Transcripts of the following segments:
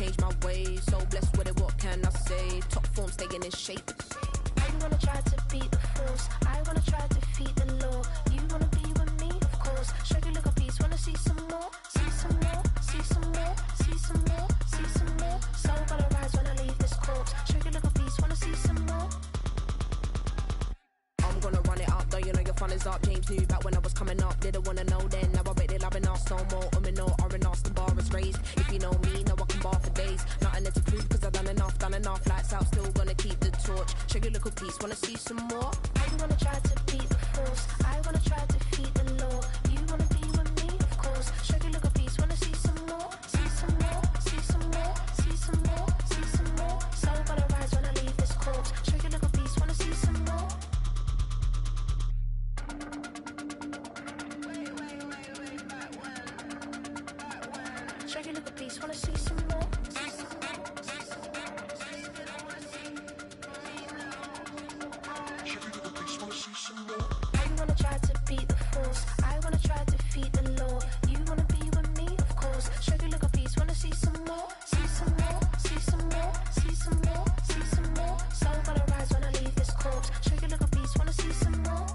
change my ways. So blessed with it, what can I say? Top form, staying in shape. You wanna try to beat the force, I wanna try to defeat the law. You wanna be with me, of course. Show you look a piece, wanna see some more, see some more, see some more, see some more, see some more. Soul gonna rise when I leave this corpse. Show you look a piece, wanna see some more. I'm gonna run it up, though you know your fun is up. James knew back when I was coming up, didn't wanna know then. Now I bet they're loving us no more. No, R&R's the bar is raised. If you know me, now I can bar for days. Nothing left to prove, cause I've done enough. Lights out, still gonna keep the torch. Show you look a piece, wanna see some more? You wanna try to beat the force, I wanna try to defeat the law. You wanna be with me, of course. Show you look a piece, wanna see some more, see some more, see some more, see some more, see some more. Soul gonna rise when I leave this corpse. Show you look a piece, wanna see some more. Show you look a piece, wanna see some more. You wanna try to beat the force, I wanna try to defeat the law. You wanna be with me, of course. Show you look a piece, wanna see some more, see some more, see some more, see some more, see some more. Soul gonna rise when I leave this corpse. Show you look a piece, wanna see some more,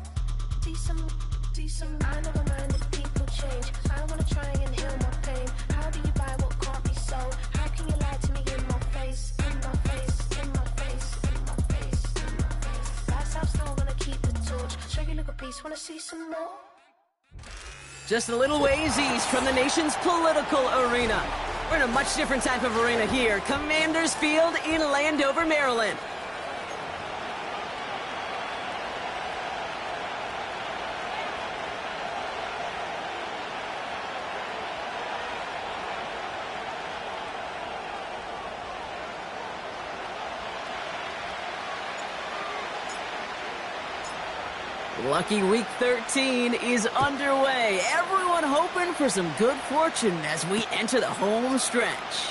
see some, see some. I never mind if people change. I wanna try and heal my pain. How do you buy what can't be sold? How can you lie to me in my face, in my face, in my face, in my face, in my face? That's how I'm still gonna keep the torch. Show you look a piece, wanna see some more. Just a little ways east from the nation's political arena. We're in a much different type of arena here. Commanders Field in Landover, Maryland. Lucky Week 13 is underway. Everyone hoping for some good fortune as we enter the home stretch.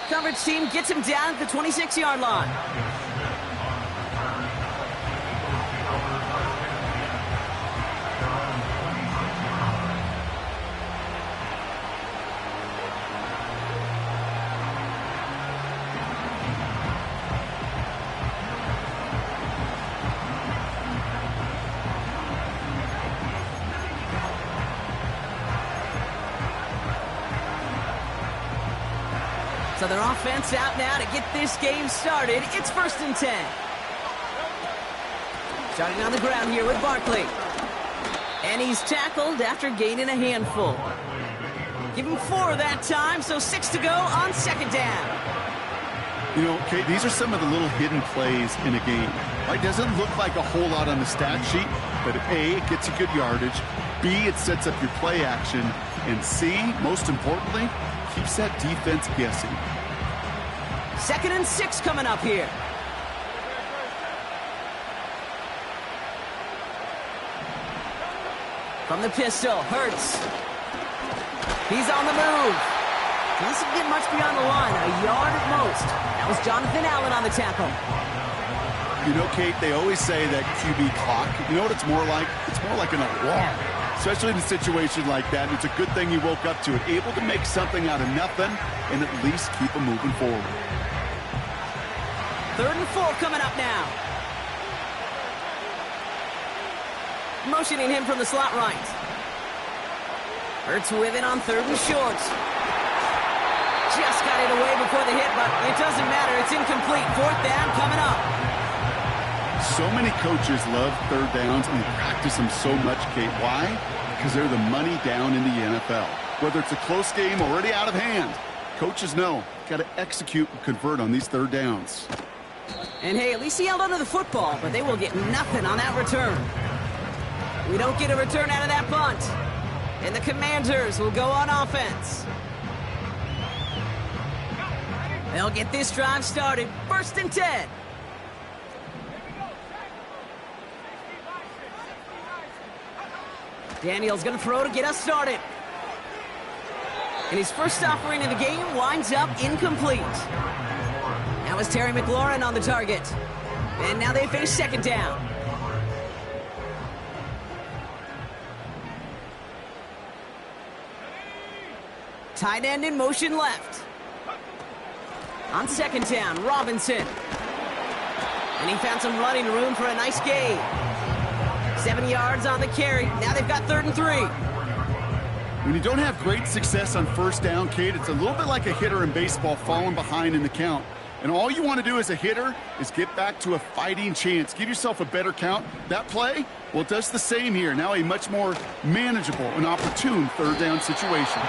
Coverage team gets him down at the 26-yard line. So their offense out now to get this game started. It's 1st and 10. Starting on the ground here with Barkley. And he's tackled after gaining a handful. Give him 4 that time, so 6 to go on 2nd down. You know, Kate, these are some of the little hidden plays in a game. It doesn't look like a whole lot on the stat sheet, but A, it gets you good yardage. B, it sets up your play action. And C, most importantly, keeps that defense guessing. 2nd and 6 coming up here. From the pistol, Hurts. He's on the move. He doesn't get much beyond the line, a yard at most. That was Jonathan Allen on the tackle. You know, Kate, they always say that QB clock, you know what it's more like? It's more like an alarm. Especially in a situation like that, it's a good thing he woke up to it, able to make something out of nothing and at least keep him moving forward. 3rd and 4 coming up now. Motioning him from the slot right. Hurts with it on 3rd and short. Just got it away before the hit, but it doesn't matter. It's incomplete. 4th down coming up. So many coaches love 3rd downs and practice them so much, Kate. Why? Because they're the money down in the NFL. Whether it's a close game already out of hand, coaches know, got to execute and convert on these 3rd downs. And hey, at least he held onto the football, but they will get nothing on that return. We don't get a return out of that punt. And the Commanders will go on offense. They'll get this drive started. 1st and 10. Daniel's going to throw to get us started. And his first offering of the game winds up incomplete. That was Terry McLaurin on the target. And now they face 2nd down. tight end in motion left. On second down, Robinson. And he found some running room for a nice gain. 7 yards on the carry. Now they've got 3rd and 3. When you don't have great success on first down, Kate, it's a little bit like a hitter in baseball falling behind in the count. And all you want to do as a hitter is get back to a fighting chance. Give yourself a better count. That play, well, it does the same here. Now a much more manageable and opportune 3rd down situation.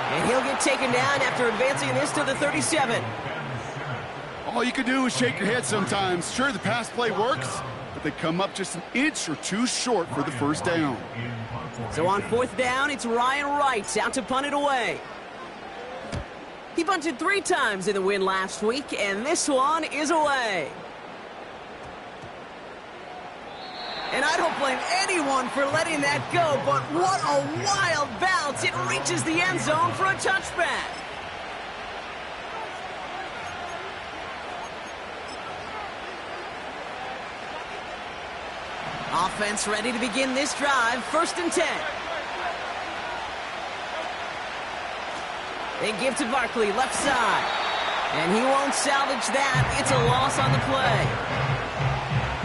And he'll get taken down after advancing this to the 37. All you can do is shake your head sometimes. Sure, the pass play works, but they come up just an inch or two short for the first down. So on 4th down, it's Ryan Wright out to punt it away. He punted 3 times in the win last week, and this one is away. And I don't blame anyone for letting that go, but what a wild bounce. It reaches the end zone for a touchback. Offense ready to begin this drive. 1st and 10. They give to Barkley, left side. And he won't salvage that. It's a loss on the play.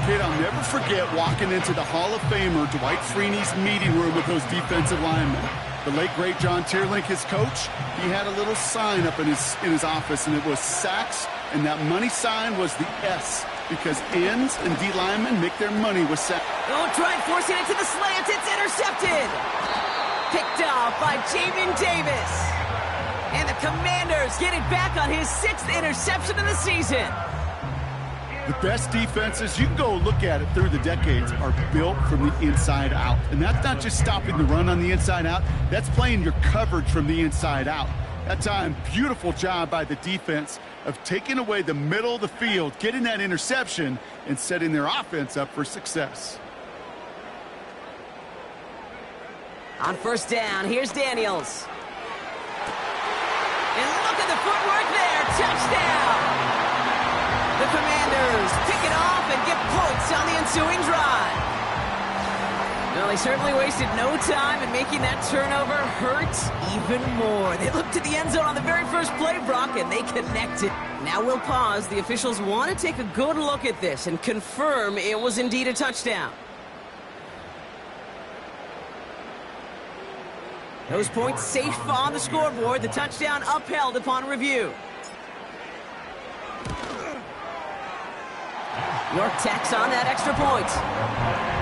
Kid, I'll never forget walking into the Hall of Famer Dwight Freeney's meeting room with those defensive linemen. The late, great John Tierlink, his coach, he had a little sign up in his office, and it was sacks, and that money sign was the S, because ends and D linemen make their money with sacks. Oh, try forcing it to the slant. It's intercepted. Picked off by Jamin Davis. And the Commanders get it back on his 6th interception of the season. The best defenses, you can go look at it through the decades, are built from the inside out. And that's not just stopping the run on the inside out. That's playing your coverage from the inside out. That time, beautiful job by the defense of taking away the middle of the field, getting that interception, and setting their offense up for success. On 1st down, here's Daniels. And look at the footwork there. Touchdown. The Commanders pick it off and get points on the ensuing drive. Well, they certainly wasted no time in making that turnover hurt even more. They looked at the end zone on the very first play, Brock, and they connected. Now we'll pause. The officials want to take a good look at this and confirm it was indeed a touchdown. Those points safe on the scoreboard. The touchdown upheld upon review. York tacks on that extra point.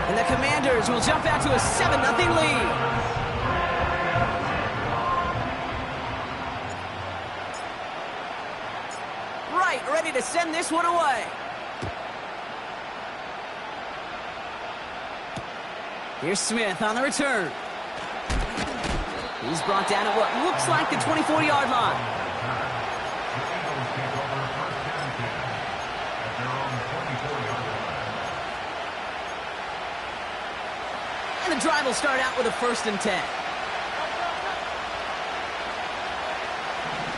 And the Commanders will jump out to a 7-0 lead. Right, ready to send this one away. Here's Smith on the return. He's brought down at what looks like the 24-yard line. And the drive will start out with a 1st and 10.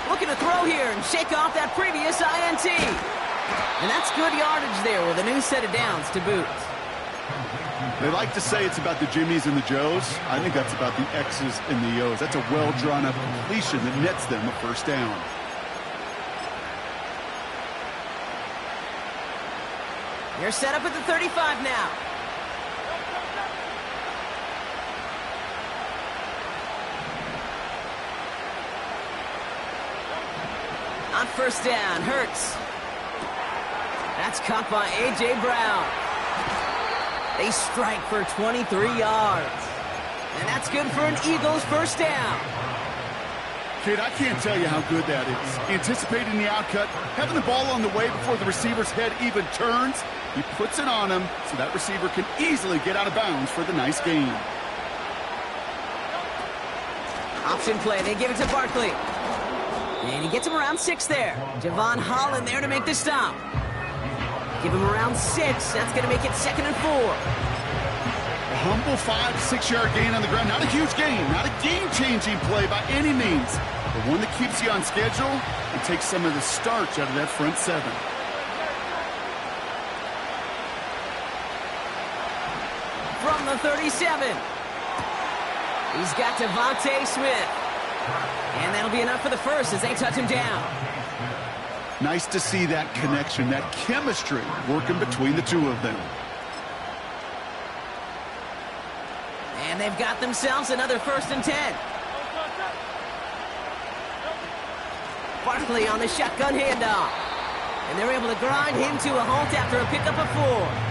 Looking to throw here and shake off that previous INT. And that's good yardage there with a new set of downs to boot. They like to say it's about the Jimmies and the Joes. I think that's about the X's and the O's. That's a well-drawn-up completion that nets them a 1st down. They're set up at the 35 now. On 1st down, Hurts. That's caught by A.J. Brown. They strike for 23 yards. And that's good for an Eagles 1st down. Kid, I can't tell you how good that is. Anticipating the outcut, having the ball on the way before the receiver's head even turns, he puts it on him so that receiver can easily get out of bounds for the nice gain. Option play, they give it to Barkley. And he gets him around 6 there. Javon Holland there to make the stop. Give him around 6. That's going to make it 2nd and 4. A humble 5 to 6 yard gain on the ground. Not a huge gain, not a game-changing play by any means, but one that keeps you on schedule and takes some of the starch out of that front 7. From the 37, he's got Devontae Smith. And that'll be enough for the first as they touch him down. Nice to see that connection, that chemistry working between the two of them. And they've got themselves another 1st and 10. Barkley on the shotgun handoff. And they're able to grind him to a halt after a pickup of 4.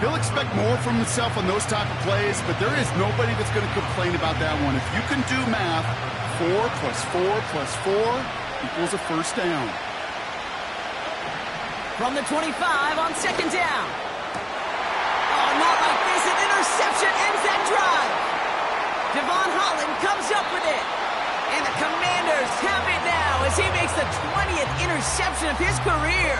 He'll expect more from himself on those type of plays, but there is nobody that's going to complain about that one. If you can do math, 4 plus 4 plus 4 equals a 1st down. From the 25 on 2nd down. Oh, not like this. An interception ends that drive. Devon Holland comes up with it. And the Commanders have it now as he makes the 20th interception of his career.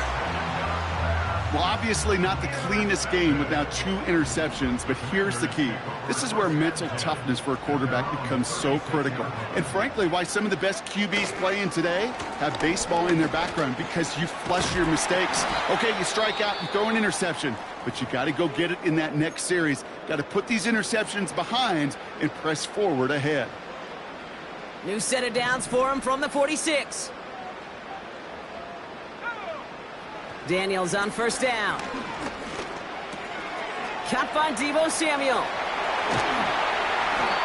Well, obviously not the cleanest game with now 2 interceptions, but here's the key. This is where mental toughness for a quarterback becomes so critical. And frankly, why some of the best QBs playing today have baseball in their background, because you flush your mistakes. Okay, you strike out and throw an interception, but you got to go get it in that next series. Got to put these interceptions behind and press forward ahead. New set of downs for him from the 46. Daniels on 1st down. Caught by Deebo Samuel.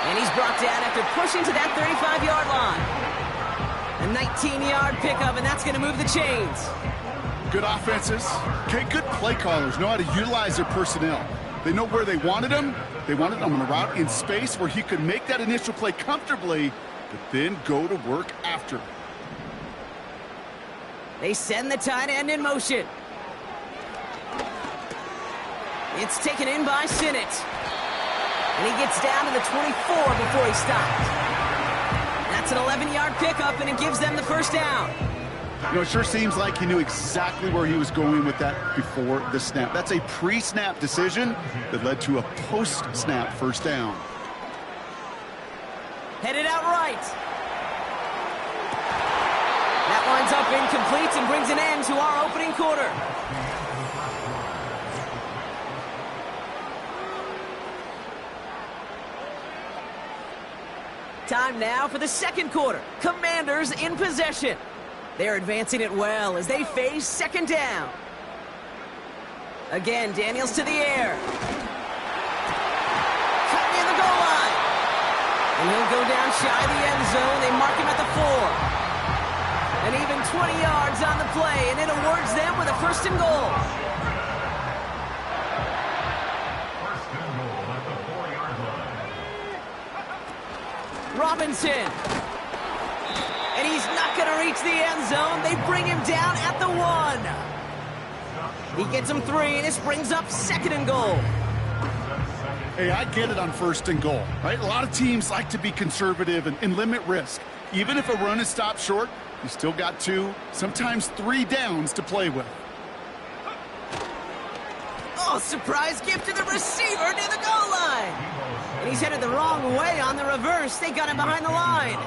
And he's brought down after pushing to that 35-yard line. A 19-yard pickup, and that's going to move the chains. Good offenses. Okay, good play callers know how to utilize their personnel. They know where they wanted him. They wanted him on a route in space where he could make that initial play comfortably, but then go to work after. They send the tight end in motion. It's taken in by Sinnott. And he gets down to the 24 before he stopped. That's an 11-yard pickup, and it gives them the 1st down. You know, it sure seems like he knew exactly where he was going with that before the snap. That's a pre-snap decision that led to a post-snap 1st down. Headed out right. That winds up incomplete and brings an end to our opening quarter. Time now for the 2nd quarter. Commanders in possession. They're advancing it well as they face 2nd down. Again, Daniels to the air. Cut near the goal line. And he'll go down shy of the end zone. They mark him at the 4. And even 20 yards on the play, and it awards them with a 1st and goal. Robinson. And he's not going to reach the end zone. They bring him down at the 1. He gets him 3, and this brings up 2nd and goal. Hey, I get it on 1st and goal, right? A lot of teams like to be conservative and limit risk. Even if a run is stopped short, you still got 2, sometimes 3 downs to play with. Oh, surprise gift to the receiver near the goal line. And he's headed the wrong way on the reverse. They got him behind the line.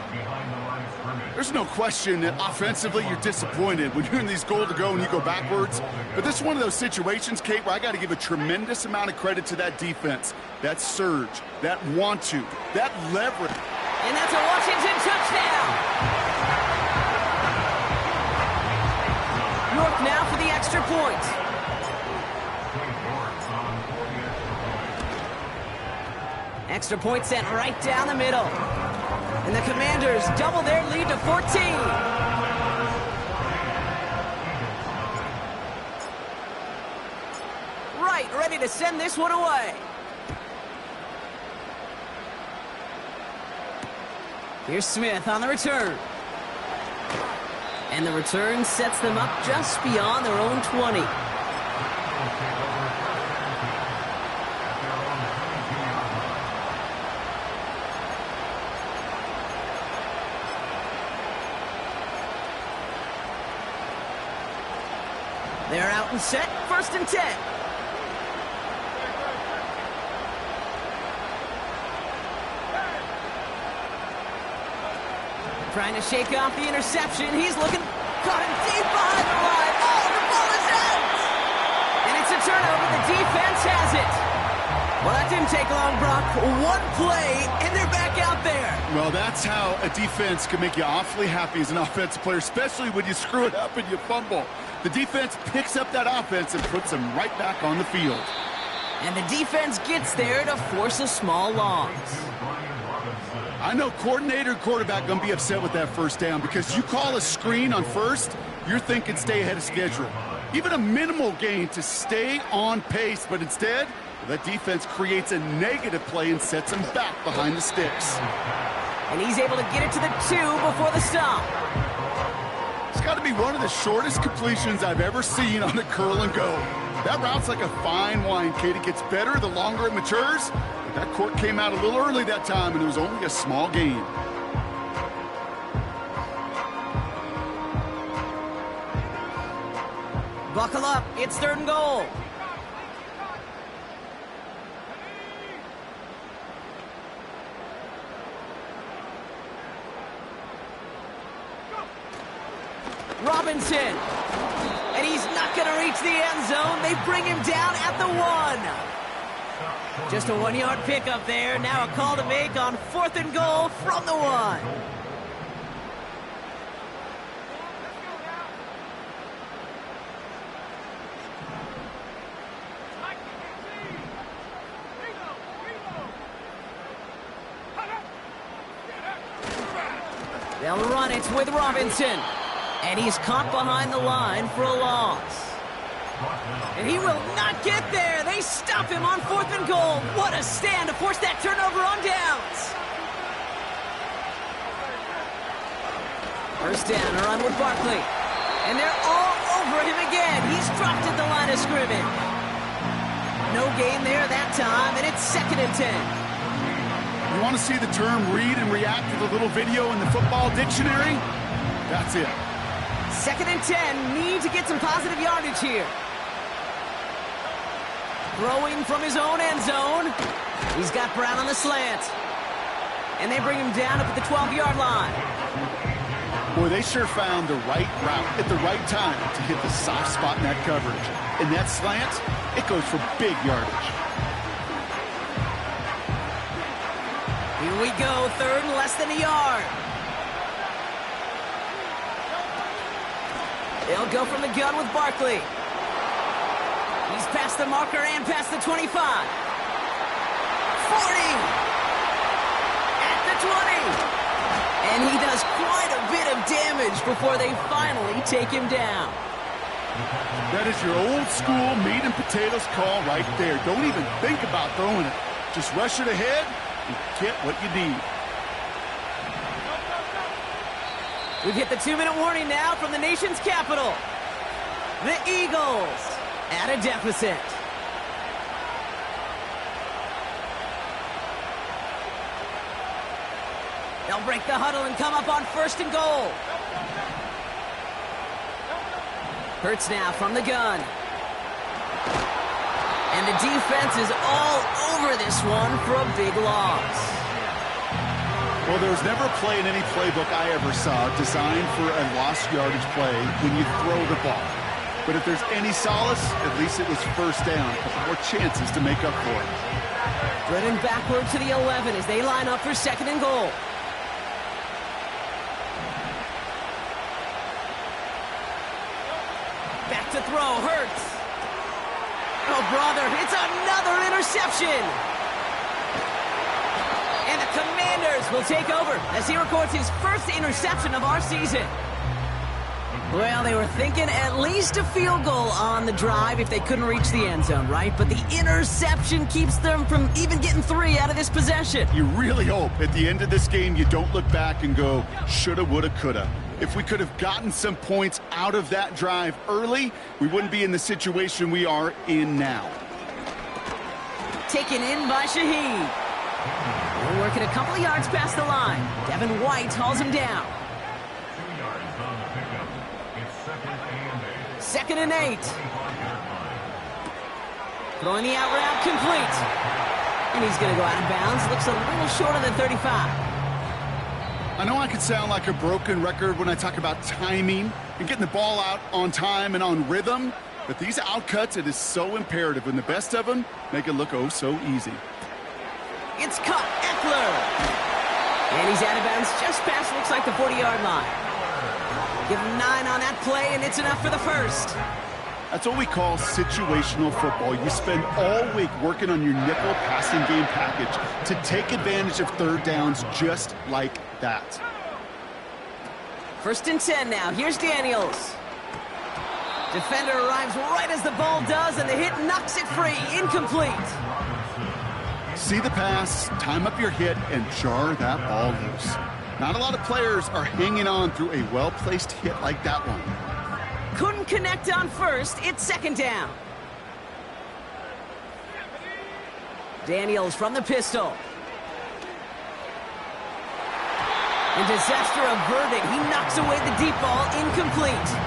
There's no question that offensively you're disappointed when you're in these goal to go and you go backwards. But this is one of those situations, Kate, where I got to give a tremendous amount of credit to that defense, that surge, that want to, that leverage. And that's a Washington touchdown. York now for the extra point. Extra point sent right down the middle. And the Commanders double their lead to 14. Right, ready to send this one away. Here's Smith on the return. And the return sets them up just beyond their own 20. They're out and set, 1st and 10. Trying to shake off the interception. He's looking, caught him deep behind the line. Oh, the ball is out! And it's a turnover. The defense has it. Well, that didn't take long, Brock. One play, and they're back out there. Well, that's how a defense can make you awfully happy as an offensive player, especially when you screw it up and you fumble. The defense picks up that offense and puts them right back on the field. And the defense gets there to force a small loss. I know coordinator and quarterback going to be upset with that first down because you call a screen on first, you're thinking stay ahead of schedule. Even a minimal gain to stay on pace, but instead, that defense creates a negative play and sets them back behind the sticks. And he's able to get it to the 2 before the stop. It's got to be one of the shortest completions I've ever seen on a curl and go. That route's like a fine wine, Kate. It gets better the longer it matures. But that court came out a little early that time, and it was only a small gain. Buckle up. It's 3rd and goal. Robinson, and he's not going to reach the end zone. They bring him down at the 1. Just a 1-yard pickup there. Now a call to make on 4th and goal from the 1. They'll run it with Robinson. And he's caught behind the line for a loss. And he will not get there. They stop him on 4th and goal. What a stand to force that turnover on downs. First down, a run with Barkley. And they're all over him again. He's dropped at the line of scrimmage. No gain there that time, and it's 2nd and 10. You want to see the term read and react to the little video in the football dictionary? That's it. 2nd and 10, need to get some positive yardage here. Throwing from his own end zone. He's got Brown on the slant. And they bring him down up at the 12-yard line. Boy, they sure found the right route at the right time to hit the soft spot in that coverage. And that slant, it goes for big yardage. Here we go, 3rd and less than a yard. They'll go from the gun with Barkley. He's past the marker and past the 25. 40. At the 20. And he does quite a bit of damage before they finally take him down. That is your old school meat and potatoes call right there. Don't even think about throwing it. Just rush it ahead and get what you need. We've hit the 2-minute warning now from the nation's capital. The Eagles at a deficit. They'll break the huddle and come up on 1st and goal. Hurts now from the gun. And the defense is all over this one for a big loss. Well, there was never a play in any playbook I ever saw designed for a lost yardage play when you throw the ball. But if there's any solace, at least it was first down. A couple more chances to make up for it. Running backward to the 11 as they line up for 2nd and goal. Back to throw, Hurts. Oh, brother, it's another interception. And the Commanders will take over as he records his first interception of our season. Well, they were thinking at least a field goal on the drive if they couldn't reach the end zone, right? But the interception keeps them from even getting 3 out of this possession. You really hope at the end of this game you don't look back and go, shoulda, woulda, coulda. If we could have gotten some points out of that drive early, we wouldn't be in the situation we are in now. Taken in by Shaheed. We're working a couple of yards past the line. Devin White hauls him down. 2nd and 8. Throwing the out route complete. And he's going to go out of bounds. Looks a little shorter than 35. I know I could sound like a broken record when I talk about timing and getting the ball out on time and on rhythm, But these outcuts, it is so imperative, and the best of them make it look oh so easy. It's caught, Eckler. And he's out of bounds just past, looks like, the 40-yard line. Give him 9 on that play, and it's enough for the first. That's what we call situational football. You spend all week working on your nickel passing game package to take advantage of third downs just like that. 1st and 10 now. Here's Daniels. Defender arrives right as the ball does, and the hit knocks it free. Incomplete. See the pass, time up your hit, and jar that ball loose. Not a lot of players are hanging on through a well-placed hit like that one. Couldn't connect on first. It's 2nd down. Daniels from the pistol. And disaster averted. He knocks away the deep ball. Incomplete.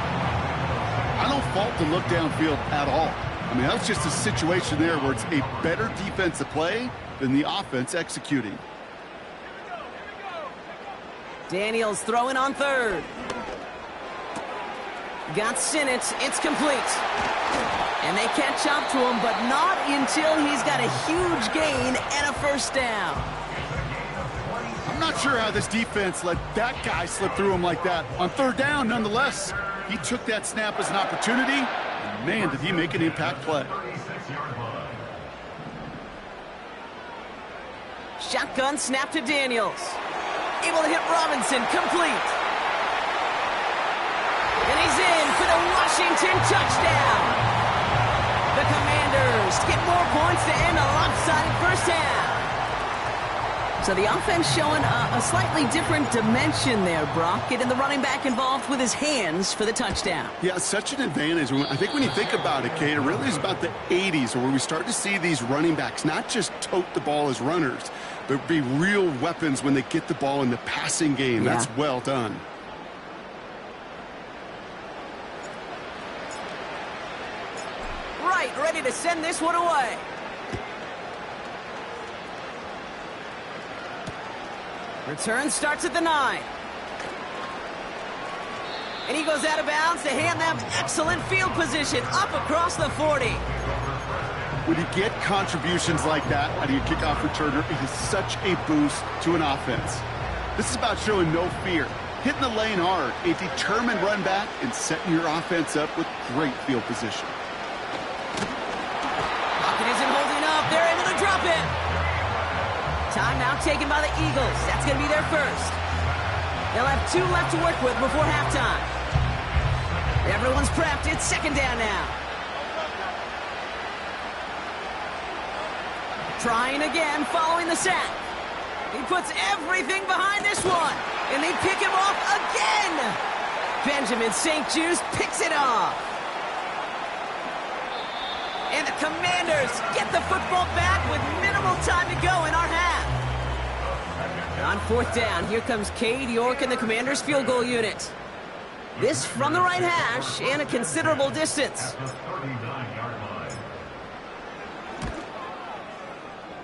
I don't fault the look downfield at all. I mean, that's just a situation there where it's a better defensive play than the offense executing. Daniels throwing on 3rd. Got Sinnott. It's complete. And they catch up to him, but not until he's got a huge gain and a 1st down. I'm not sure how this defense let that guy slip through him like that. On 3rd down, nonetheless, he took that snap as an opportunity, and man, did he make an impact play. Shotgun snap to Daniels. Able to hit Robinson. Complete. And he's in for the Washington touchdown. The Commanders get more points to end a lopsided 1st half. So the offense showing a slightly different dimension there, Brock. Getting the running back involved with his hands for the touchdown. Yeah, such an advantage. I think when you think about it, Kate, it really is about the 80s where we start to see these running backs not just tote the ball as runners, but be real weapons when they get the ball in the passing game. Yeah. That's well done. Right, ready to send this one away. Return starts at the 9. And he goes out of bounds to hand them excellent field position up across the 40. When you get contributions like that out of your kickoff returner, it is such a boost to an offense. This is about showing no fear, hitting the lane hard, a determined run back, and setting your offense up with great field position. Pocket isn't holding up. They're able to drop it. Timeout taken by the Eagles. That's going to be their first. They'll have 2 left to work with before halftime. Everyone's prepped. It's 2nd down now. Trying again following the sack. He puts everything behind this one. And they pick him off again. Benjamin St-Juste picks it off. And the Commanders get the football back with minimal time to go in our half. On 4th down, here comes Cade York and the Commanders field goal unit. This from the right hash and a considerable distance.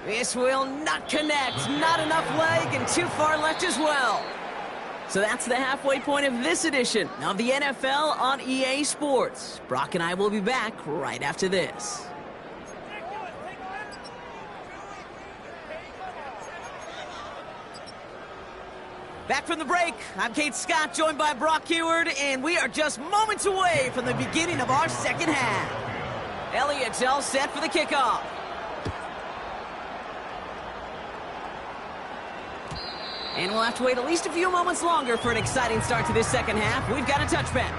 This will not connect. Not enough leg and too far left as well. So that's the halfway point of this edition of the NFL on EA Sports. Brock and I will be back right after this. Back from the break, I'm Kate Scott, joined by Brock Huard, and we are just moments away from the beginning of our 2nd half. Elliott's all set for the kickoff. And we'll have to wait at least a few moments longer for an exciting start to this 2nd half. We've got a touchback.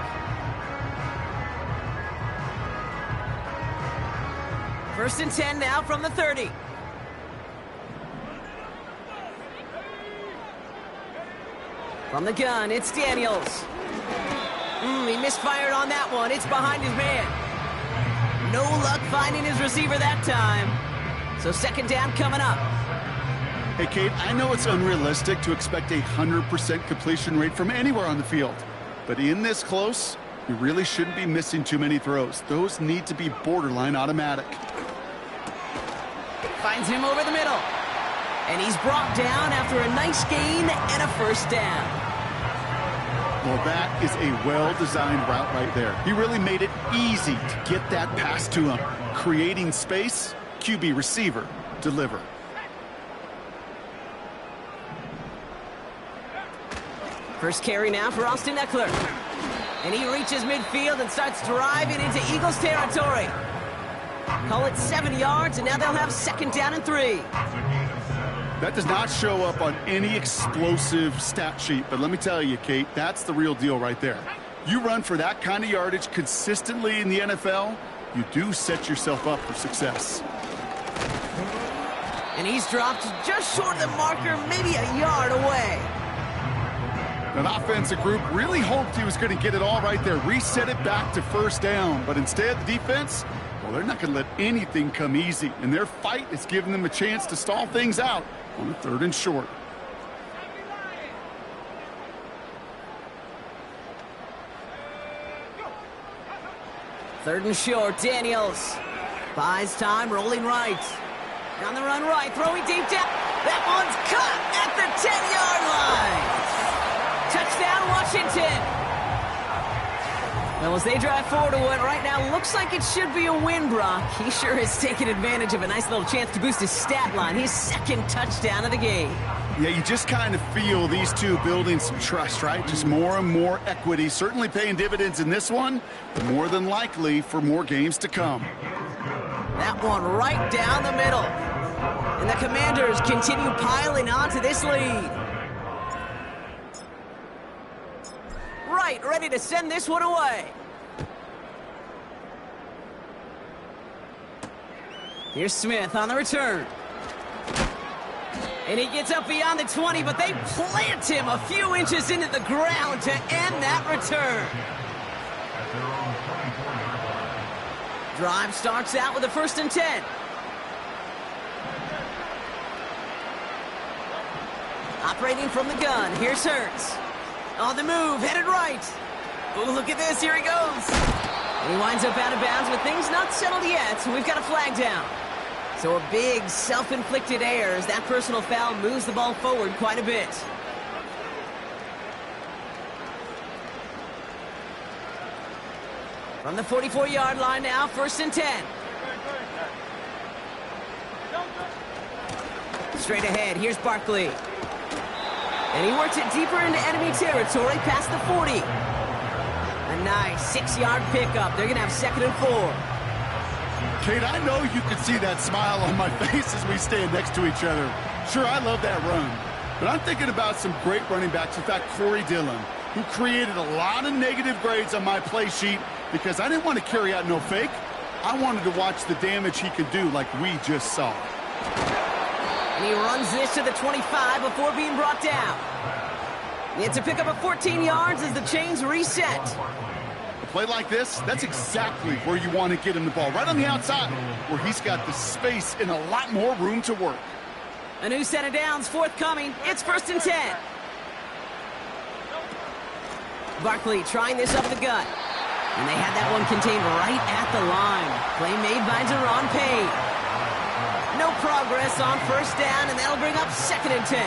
1st and 10 now from the 30. From the gun, it's Daniels. He misfired on that one. It's behind his man. No luck finding his receiver that time. So 2nd down coming up. Hey, Kate, I know it's unrealistic to expect a 100% completion rate from anywhere on the field. But in this close, you really shouldn't be missing too many throws. Those need to be borderline automatic. Finds him over the middle. And he's brought down after a nice gain and a 1st down. Well, that is a well-designed route right there. He really made it easy to get that pass to him. Creating space, QB receiver, deliver. First carry now for Austin Eckler. And he reaches midfield and starts driving into Eagles territory. Call it 7 yards, and now they'll have 2nd down and 3. That does not show up on any explosive stat sheet, but let me tell you, Kate, that's the real deal right there. You run for that kind of yardage consistently in the NFL, you do set yourself up for success. And he's dropped just short of the marker, maybe a yard away. That offensive group really hoped he was going to get it all right there, reset it back to 1st down, but instead the defense, well, they're not going to let anything come easy, and their fight is giving them a chance to stall things out on the 3rd and short. Third and short, Daniels buys time, rolling right. On the run right, throwing deep down. That one's caught at the 10-yard line. Touchdown, Washington. Well, as they drive forward to what right now looks like it should be a win, Brock. He sure has taken advantage of a nice little chance to boost his stat line. His 2nd touchdown of the game. Yeah, you just kind of feel these two building some trust, right? Just more and more equity. Certainly paying dividends in this one, but more than likely for more games to come. That one right down the middle. And the Commanders continue piling on to this lead. Right, ready to send this one away. Here's Smith on the return. And he gets up beyond the 20, but they plant him a few inches into the ground to end that return. Drive starts out with a 1st and 10. Operating from the gun, here's Hurts. On the move, headed right. Oh, look at this, here he goes. And he winds up out of bounds with things not settled yet, so we've got a flag down. So a big self-inflicted error as that personal foul moves the ball forward quite a bit. From the 44-yard line now, 1st and 10. Straight ahead, here's Barkley. And he works it deeper into enemy territory past the 40. A nice 6-yard pickup. They're going to have 2nd and 4. Kate, I know you can see that smile on my face as we stand next to each other. Sure, I love that run. But I'm thinking about some great running backs. In fact, Corey Dillon, who created a lot of negative grades on my play sheet because I didn't want to carry out no fake. I wanted to watch the damage he could do like we just saw. And he runs this to the 25 before being brought down. It's a pickup of 14 yards as the chains reset. A play like this, that's exactly where you want to get him the ball. Right on the outside, where he's got the space and a lot more room to work. A new set of downs forthcoming. It's 1st and 10. Barkley trying this up the gut. And they had that one contained right at the line. Play made by Deron Payne. No progress on 1st down, and that'll bring up 2nd and 10.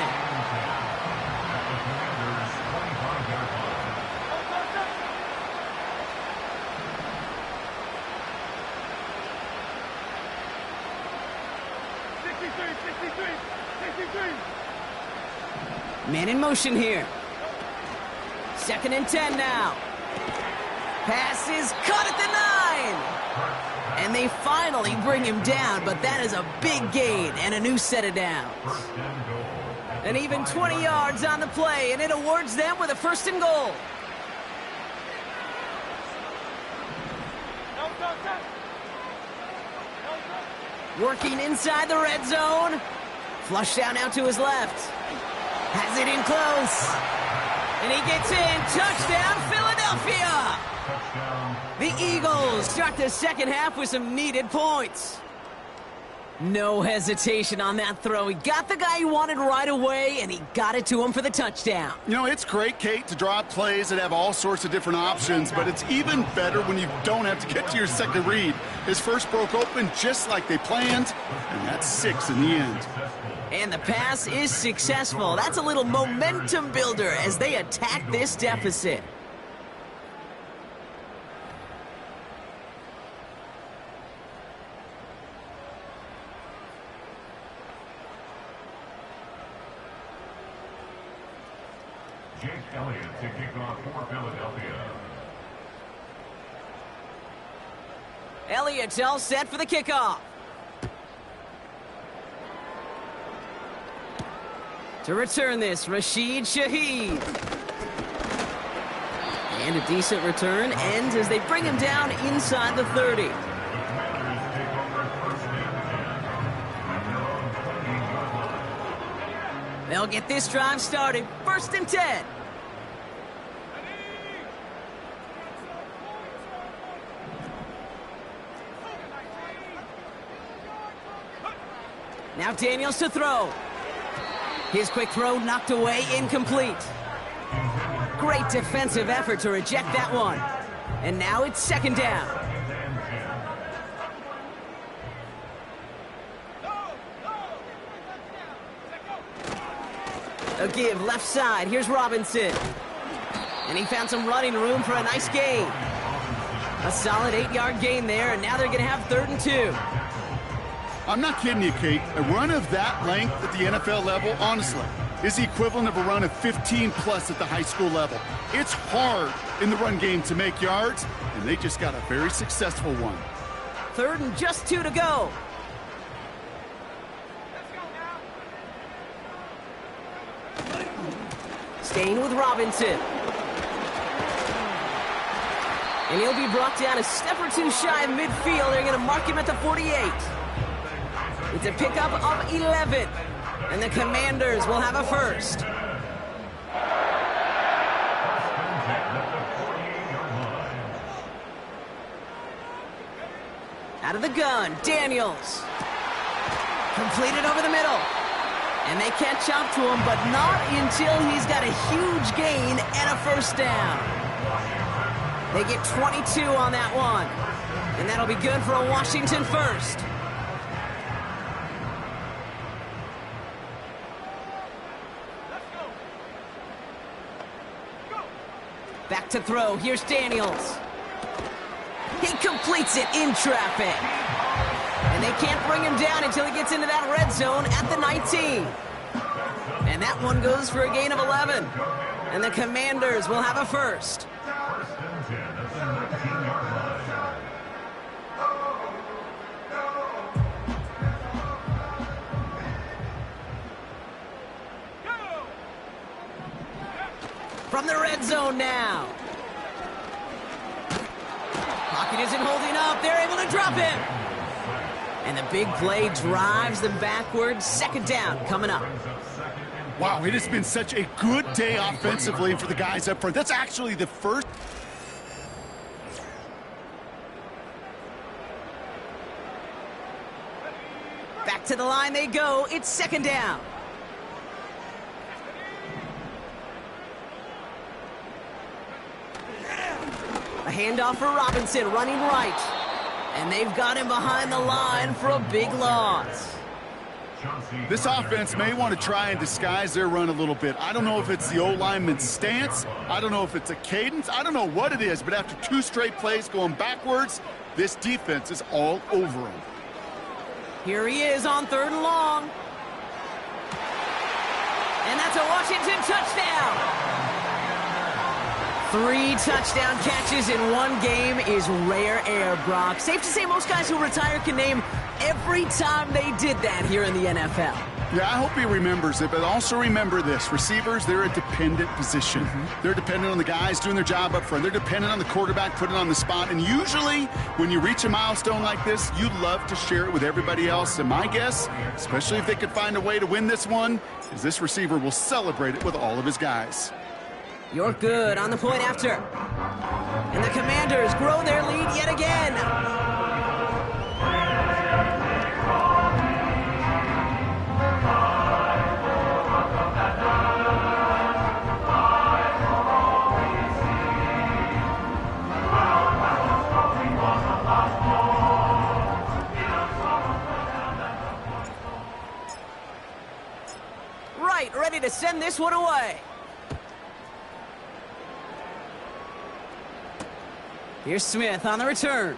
Man in motion here. 2nd and 10 now. Pass is caught at the 9. And they finally bring him down, but that is a big gain and a new set of downs. And even 20 yards on the play, and it awards them with a 1st and goal. Working inside the red zone. Flushed out now to his left. Has it in close. And he gets in. Touchdown, Philadelphia! The Eagles start the second half with some needed points. No hesitation on that throw. He got the guy he wanted right away, and he got it to him for the touchdown. You know, it's great, Kate, to draw up plays that have all sorts of different options, but it's even better when you don't have to get to your second read. His first broke open just like they planned, and that's 6 in the end. And the pass is successful. That's a little momentum builder as they attack this deficit. Jake Elliott to kick off for Philadelphia. Elliott all set for the kickoff. To return this, Rashid Shaheed. And a decent return ends as they bring him down inside the 30. They'll get this drive started. 1st and 10. Now Daniels to throw. His quick throw knocked away, incomplete. Great defensive effort to reject that one. And now it's 2nd down. A give left side. Here's Robinson. And he found some running room for a nice gain. A solid 8-yard gain there, and now they're going to have 3rd and 2. I'm not kidding you, Kate. A run of that length at the NFL level, honestly, is the equivalent of a run of 15-plus at the high school level. It's hard in the run game to make yards, and they just got a very successful one. 3rd and just 2 to go. Staying with Robinson. And he'll be brought down a step or two shy of midfield. They're going to mark him at the 48. It's a pickup of 11. And the Commanders will have a first. Out of the gun, Daniels. Completed over the middle. And they catch up to him, but not until he's got a huge gain and a 1st down. They get 22 on that one. And that'll be good for a Washington first. Back to throw. Here's Daniels. He completes it in traffic. And they can't bring him down until he gets into that red zone at the 19. And that one goes for a gain of 11. And the Commanders will have a first. From the red zone now. Pocket isn't holding up. They're able to drop him. And the big play drives them backwards. 2nd down coming up. Wow, it has been such a good day offensively for the guys up front. That's actually the first. Back to the line they go. It's 2nd down. A handoff for Robinson, running right. And they've got him behind the line for a big loss. This offense may want to try and disguise their run a little bit. I don't know if it's the O-lineman's stance. I don't know if it's a cadence. I don't know what it is, but after 2 straight plays going backwards, this defense is all over him. Here he is on 3rd and long. And that's a Washington touchdown. 3 touchdown catches in one game is rare air, Brock. Safe to say most guys who retire can name every time they did that here in the NFL. Yeah, I hope he remembers it, but also remember this. Receivers, they're a dependent position. They're dependent on the guys doing their job up front. They're dependent on the quarterback putting on the spot. And usually, when you reach a milestone like this, you love to share it with everybody else. And my guess, especially if they could find a way to win this one, is this receiver will celebrate it with all of his guys. You're good on the point after. And the Commanders grow their lead yet again. Right, ready to send this one away. Here's Smith on the return.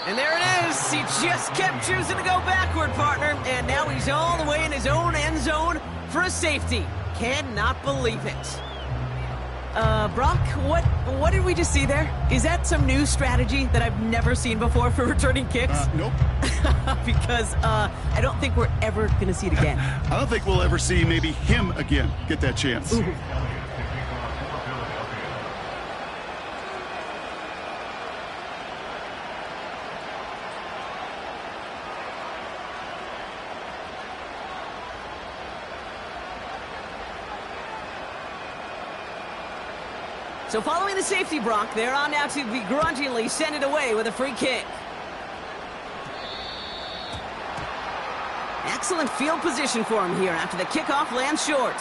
And there it is. He just kept choosing to go backward, partner. And now he's all the way in his own end zone for a safety. Cannot believe it. Brock, what did we just see there? Is that some new strategy that I've never seen before for returning kicks? Nope. Because I don't think we're ever going to see it again. I don't think we'll ever see maybe him again get that chance. Ooh. So following the safety, Brock, they're on now to begrudgingly send it away with a free kick. Excellent field position for him here after the kickoff lands short.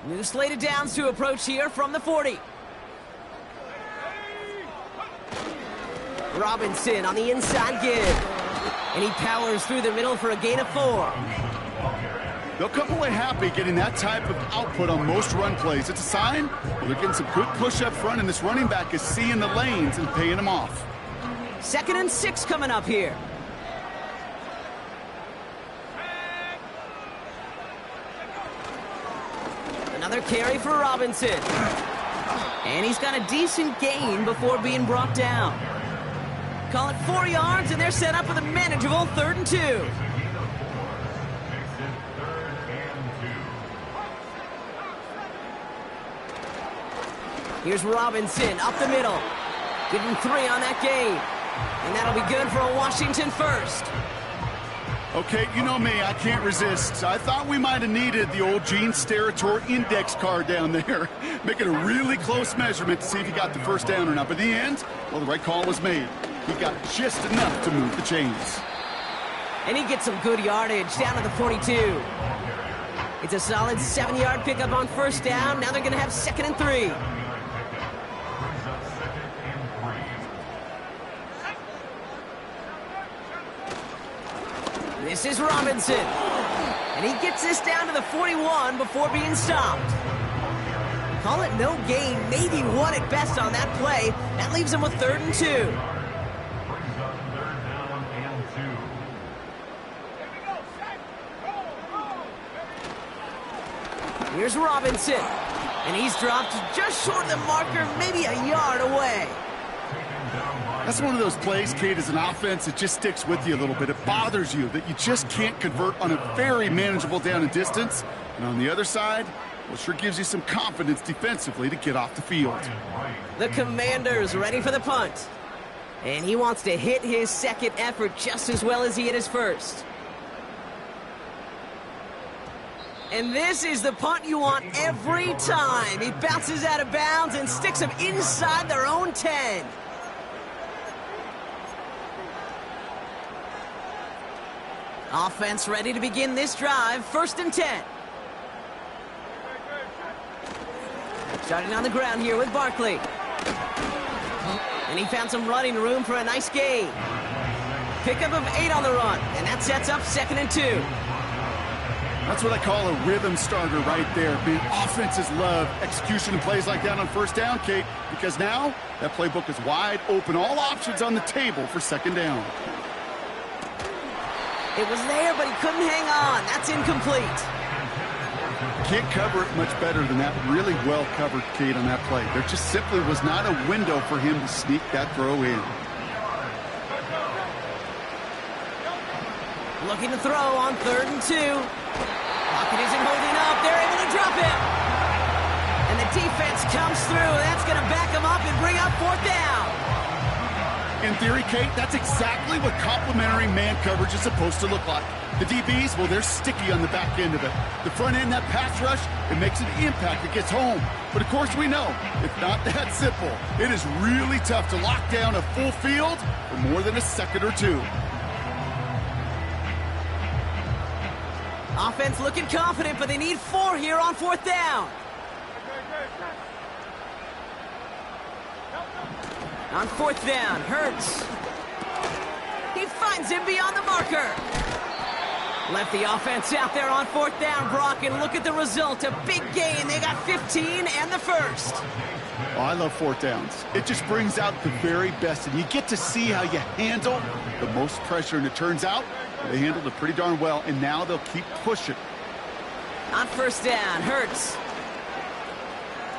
New slate of downs to approach here from the 40. Robinson on the inside give. And he powers through the middle for a gain of 4. They'll come away happy getting that type of output on most run plays. It's a sign they're getting some good push up front, and this running back is seeing the lanes and paying them off. 2nd and 6 coming up here. Another carry for Robinson. And he's got a decent gain before being brought down. Call it 4 yards, and they're set up with a manageable 3rd and 2. Here's Robinson up the middle. Give him 3 on that gain. And that'll be good for a Washington first. Okay, you know me, I can't resist. I thought we might have needed the old Gene Steratore index card down there. Make it a really close measurement to see if he got the first down or not. But in the end, well, the right call was made. He got just enough to move the chains. And he gets some good yardage down to the 42. It's a solid 7-yard pickup on first down. Now they're going to have 2nd and 3. This is Robinson. And he gets this down to the 41 before being stopped. Call it no gain, maybe 1 at best on that play. That leaves him with 3rd and 2. Here's Robinson. And he's dropped just short of the marker, maybe a yard away. That's one of those plays, Kate, as an offense, it just sticks with you a little bit. It bothers you that you just can't convert on a very manageable down and distance. And on the other side, well, sure gives you some confidence defensively to get off the field. The Commanders ready for the punt. And he wants to hit his 2nd effort just as well as he hit his 1st. And this is the punt you want every time. He bounces out of bounds and sticks him inside their own 10. Offense ready to begin this drive. 1st and 10. Starting on the ground here with Barkley. And he found some running room for a nice gain. Pickup of 8 on the run. And that sets up 2nd and 2. That's what I call a rhythm starter right there. Being offenses love execution and plays like that on first down, Kate, because now that playbook is wide open. All options on the table for 2nd down. It was there, but he couldn't hang on. That's incomplete. Can't cover it much better than that. Really well covered, Kate, on that play. There just simply was not a window for him to sneak that throw in. Looking to throw on 3rd and 2. Pocket isn't holding up. They're able to drop him. And the defense comes through. That's going to back him up and bring up 4th down. In theory, Kate, that's exactly what complementary man coverage is supposed to look like. The DBs, well, they're sticky on the back end of it. The front end, that pass rush, it makes an impact. It gets home. But, of course, we know it's not that simple. It is really tough to lock down a full field for more than a second or two. Offense looking confident, but they need 4 here on 4th down. On 4th down, Hurts. He finds him beyond the marker. Left the offense out there on 4th down, Brock, and look at the result. A big gain. They got 15 and the first. Oh, I love 4th downs. It just brings out the very best, and you get to see how you handle the most pressure, and it turns out they handled it pretty darn well, and now they'll keep pushing. On 1st down, Hurts.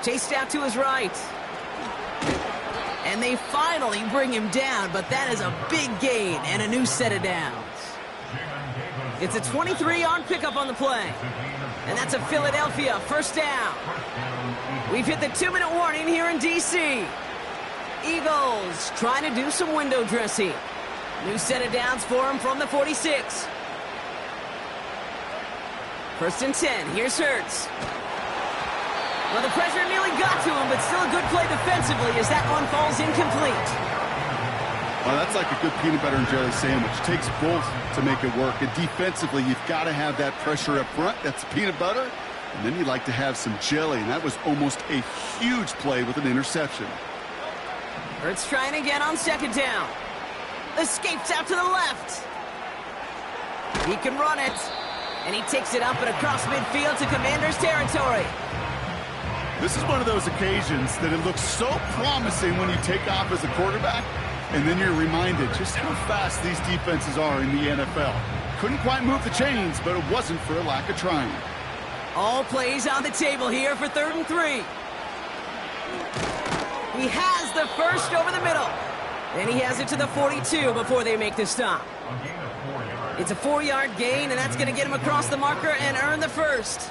Chased out to his right. And they finally bring him down, but that is a big gain and a new set of downs. It's a 23-yard pickup on the play. And that's a Philadelphia 1st down. We've hit the 2-minute warning here in D.C. Eagles trying to do some window dressing. New set of downs for him from the 46. 1st and 10. Here's Hurts. Well, the pressure nearly got to him, but still a good play defensively as that one falls incomplete. Well, that's like a good peanut butter and jelly sandwich. It takes both to make it work. And defensively, you've got to have that pressure up front. That's peanut butter. And then you like to have some jelly. And that was almost a huge play with an interception. Hurts trying again on 2nd down. Escapes out to the left. He can run it. And he takes it up and across midfield to Commanders territory. This is one of those occasions that it looks so promising when you take off as a quarterback, and then you're reminded just how fast these defenses are in the NFL. Couldn't quite move the chains, but it wasn't for a lack of trying. All plays on the table here for 3rd and 3. He has the first over the middle. Then he has it to the 42 before they make the stop. It's a 4-yard gain, and that's going to get him across the marker and earn the first.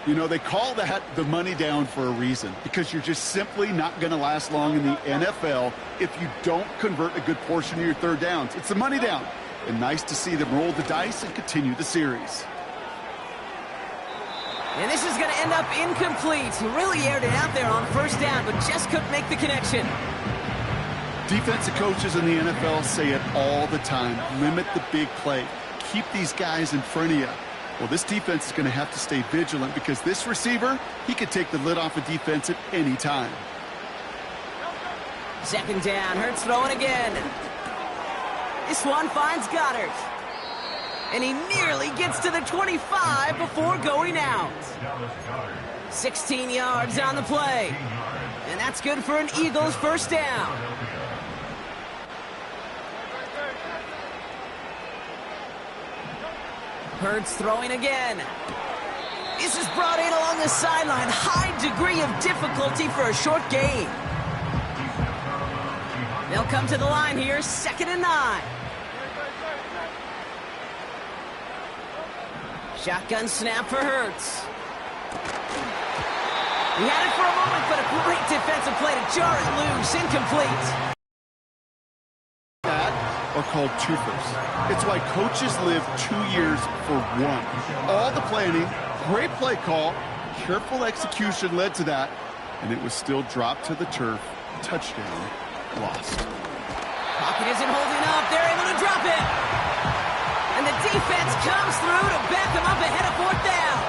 You know, they call that the money down for a reason, because you're just simply not going to last long in the NFL if you don't convert a good portion of your 3rd downs. It's the money down. And nice to see them roll the dice and continue the series. And this is going to end up incomplete. He really aired it out there on 1st down, but just couldn't make the connection. Defensive coaches in the NFL say it all the time. Limit the big play. Keep these guys in front of you. Well, this defense is going to have to stay vigilant because this receiver, he could take the lid off a defense at any time. 2nd down, Hurts throwing again. This one finds Goddard. And he nearly gets to the 25 before going out. 16 yards on the play. And that's good for an Eagles 1st down. Hurts throwing again. This is brought in along the sideline. High degree of difficulty for a short gain. They'll come to the line here, 2nd and 9. Shotgun snap for Hurts. He had it for a moment, but a great defensive play to jar it loose. Incomplete. Are called twofers. It's why coaches live 2 years for one. All the planning, great play call, careful execution led to that, and it was still dropped to the turf. Touchdown, lost. Pocket isn't holding up. They're able to drop it. And the defense comes through to back them up ahead of 4th down.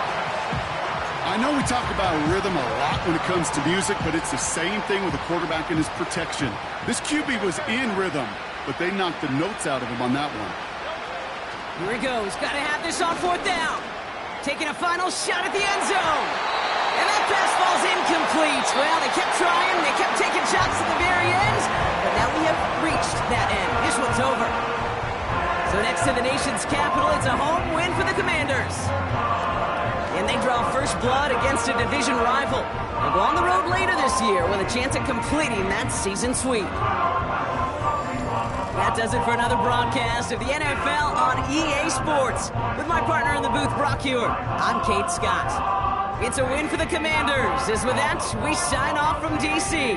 I know we talk about rhythm a lot when it comes to music, but it's the same thing with a quarterback and his protection. This QB was in rhythm, but they knocked the notes out of him on that one. Here he goes. Got to have this on 4th down. Taking a final shot at the end zone. And that pass falls incomplete. Well, they kept trying. They kept taking shots at the very end. But now we have reached that end. This one's over. So next to the nation's capital, it's a home win for the Commanders. And they draw first blood against a division rival. They'll go on the road later this year with a chance at completing that season sweep. That does it for another broadcast of the NFL on EA Sports. With my partner in the booth, Brock Huard, I'm Kate Scott. It's a win for the Commanders. As with that, we sign off from D.C.